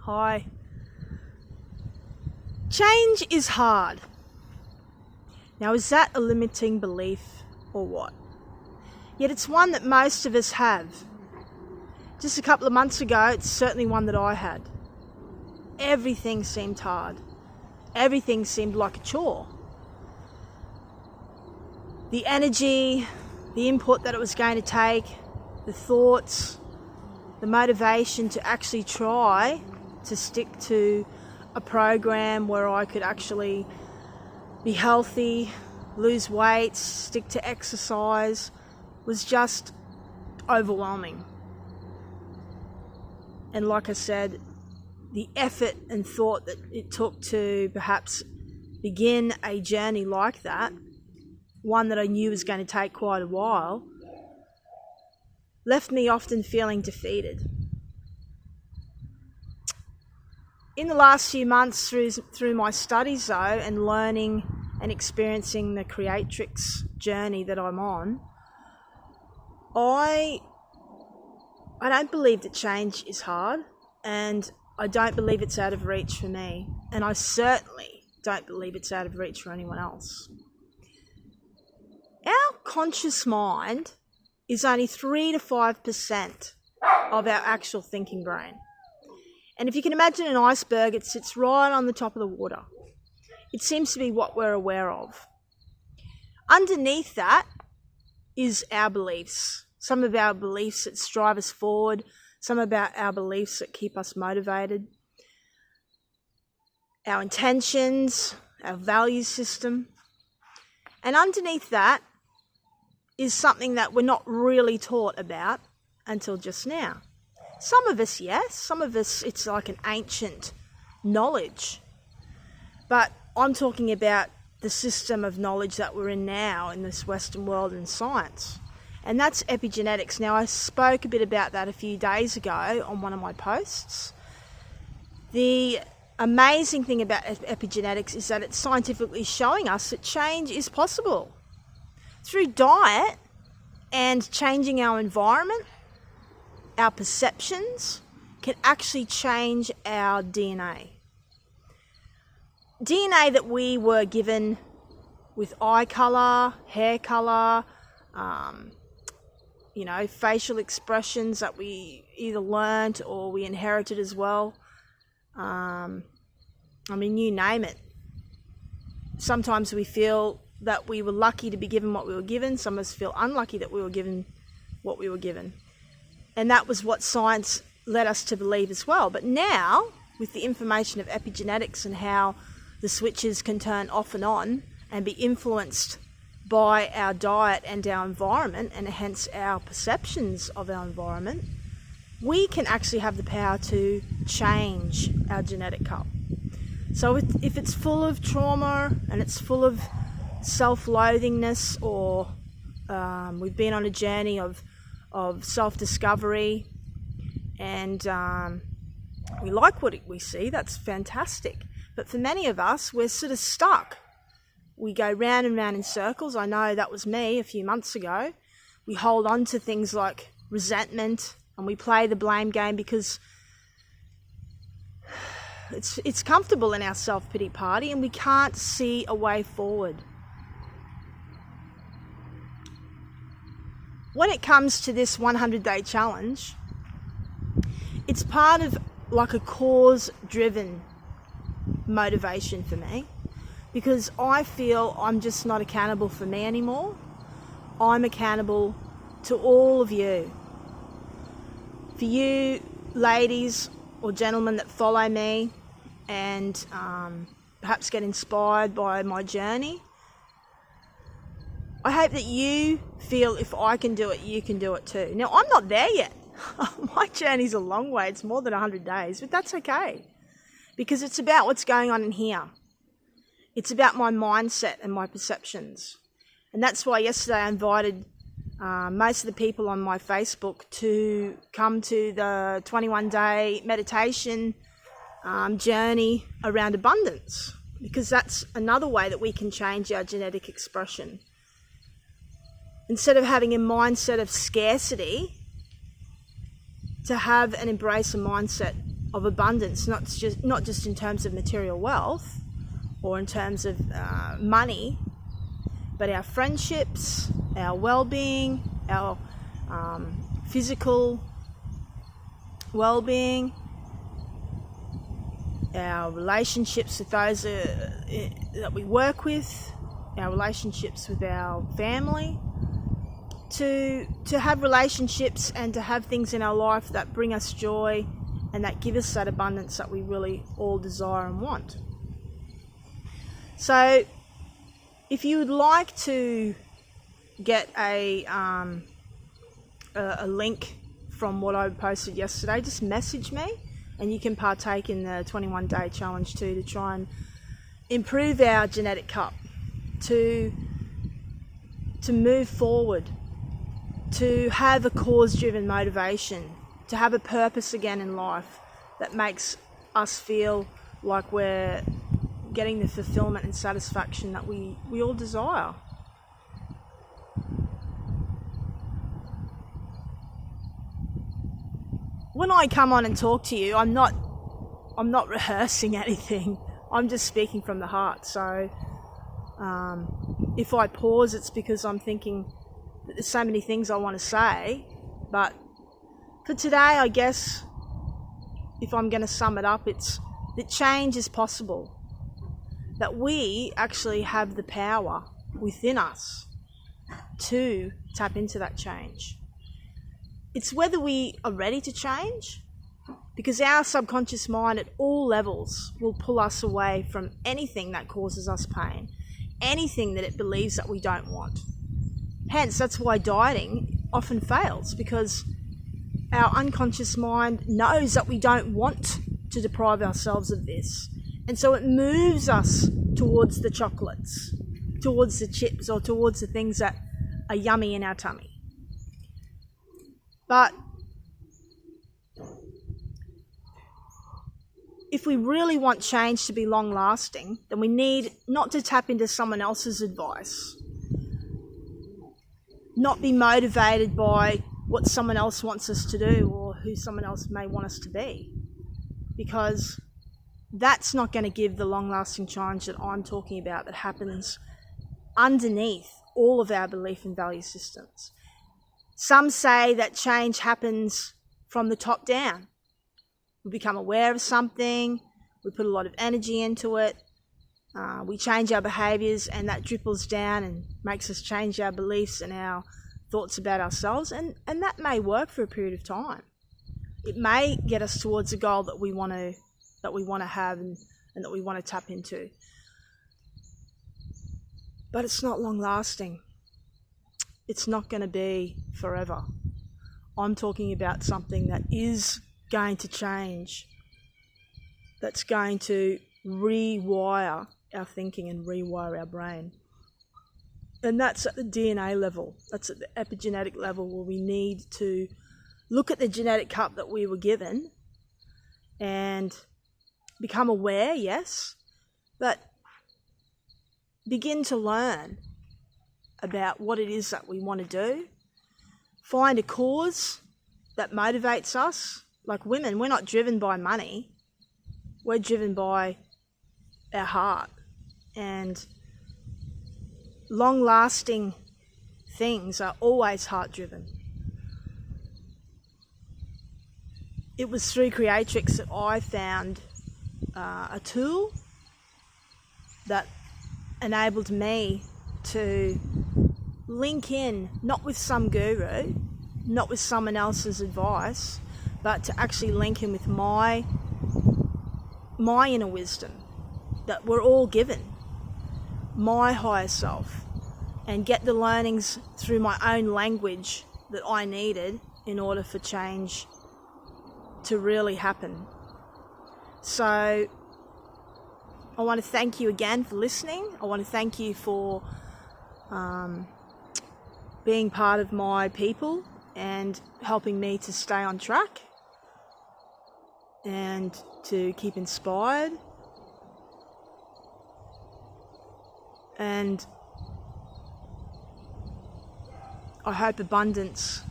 Hi. Change is hard. Now, is that a limiting belief or what? Yet it's one that most of us have. Just a couple of months ago, it's certainly one that I had. Everything seemed hard. Everything seemed like a chore. The energy, the input that it was going to take, the thoughts, the motivation to actually try to stick to a program where I could actually be healthy, lose weight, stick to exercise, was just overwhelming. And like I said, the effort and thought that it took to perhaps begin a journey like that, one that I knew was going to take quite a while, left me often feeling defeated. In the last few months, through my studies though, and learning and experiencing the Creatrix journey that I'm on, I don't believe that change is hard, and I don't believe it's out of reach for me, and I certainly don't believe it's out of reach for anyone else. Our conscious mind is only 3 to 5% of our actual thinking brain. And if you can imagine an iceberg, it sits right on the top of the water. It seems to be what we're aware of. Underneath that is our beliefs. Some of our beliefs that drive us forward, some about our beliefs that keep us motivated, our intentions, our value system. And underneath that is something that we're not really taught about until just now. Some of us, yes. Some of us, it's like an ancient knowledge. But I'm talking about the system of knowledge that we're in now in this Western world in science. And that's epigenetics. Now, I spoke a bit about that a few days ago on one of my posts. The amazing thing about epigenetics is that it's scientifically showing us that change is possible. Through diet and changing our environment, our perceptions can actually change our DNA. DNA that we were given with eye colour, hair colour, facial expressions that we either learnt or we inherited as well. You name it. Sometimes we feel that we were lucky to be given what we were given. Some of us feel unlucky that we were given what we were given. And that was what science led us to believe as well. But now, with the information of epigenetics and how the switches can turn off and on and be influenced by our diet and our environment, and hence our perceptions of our environment, we can actually have the power to change our genetic code. So if it's full of trauma and it's full of self-loathingness, or we've been on a journey of self-discovery, and we like what we see, that's fantastic. But for many of us, we're sort of stuck. We go round and round in circles. I know that was me a few months ago. We hold on to things like resentment, and we play the blame game because it's comfortable in our self-pity party, and we can't see a way forward. When it comes to this 100-day challenge, it's part of like a cause-driven motivation for me, because I feel I'm just not accountable for me anymore. I'm accountable to all of you. For you ladies or gentlemen that follow me and perhaps get inspired by my journey, I hope that you feel if I can do it, you can do it too. Now, I'm not there yet. My journey's a long way. It's more than 100 days, but that's okay, because it's about what's going on in here. It's about my mindset and my perceptions. And that's why yesterday I invited most of the people on my Facebook to come to the 21-day meditation journey around abundance, because that's another way that we can change our genetic expression. Instead of having a mindset of scarcity, to have and embrace a mindset of abundance, not just in terms of material wealth or in terms of money, but our friendships, our well-being, our physical well-being, our relationships with those that we work with, our relationships with our family, to have relationships and to have things in our life that bring us joy and that give us that abundance that we really all desire and want. So if you would like to get a link from what I posted yesterday, just message me and you can partake in the 21-day challenge too, to try and improve our genetic cup, to move forward, to have a cause-driven motivation, to have a purpose again in life that makes us feel like we're getting the fulfillment and satisfaction that we all desire. When I come on and talk to you, I'm not rehearsing anything. I'm just speaking from the heart. So if I pause, it's because I'm thinking that there's so many things I want to say. But for today, I guess, if I'm going to sum it up, it's that change is possible. That we actually have the power within us to tap into that change. It's whether we are ready to change, because our subconscious mind at all levels will pull us away from anything that causes us pain, anything that it believes that we don't want. Hence, that's why dieting often fails, because our unconscious mind knows that we don't want to deprive ourselves of this. And so it moves us towards the chocolates, towards the chips, or towards the things that are yummy in our tummy. But if we really want change to be long-lasting, then we need not to tap into someone else's advice, not be motivated by what someone else wants us to do or who someone else may want us to be, because that's not going to give the long-lasting change that I'm talking about, that happens underneath all of our belief and value systems. Some say that change happens from the top down. We become aware of something, we put a lot of energy into it, we change our behaviours, and that dripples down and makes us change our beliefs and our thoughts about ourselves, and that may work for a period of time. It may get us towards a goal that we want to have and that we want to tap into. But it's not long lasting. It's not going to be forever. I'm talking about something that is going to change, that's going to rewire our thinking and rewire our brain. And that's at the DNA level, that's at the epigenetic level, where we need to look at the genetic cup that we were given and become aware, yes, but begin to learn about what it is that we want to do. Find a cause that motivates us. Like women, we're not driven by money. We're driven by our heart. And long-lasting things are always heart-driven. It was through Creatrix that I found a tool that enabled me to link in, not with some guru, not with someone else's advice, but to actually link in with my inner wisdom that we're all given, my higher self, and get the learnings through my own language that I needed in order for change to really happen. So I want to thank you again for listening. I want to thank you for being part of my people and helping me to stay on track and to keep inspired. And I hope abundance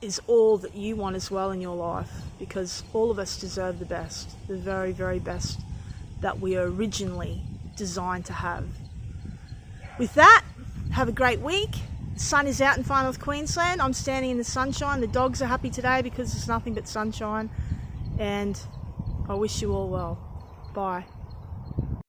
is all that you want as well in your life, because all of us deserve the best, the very, very best that we are originally designed to have. With that, have a great week. The sun is out in far north Queensland. I'm standing in the sunshine. The dogs are happy today because there's nothing but sunshine, and I wish you all well. Bye.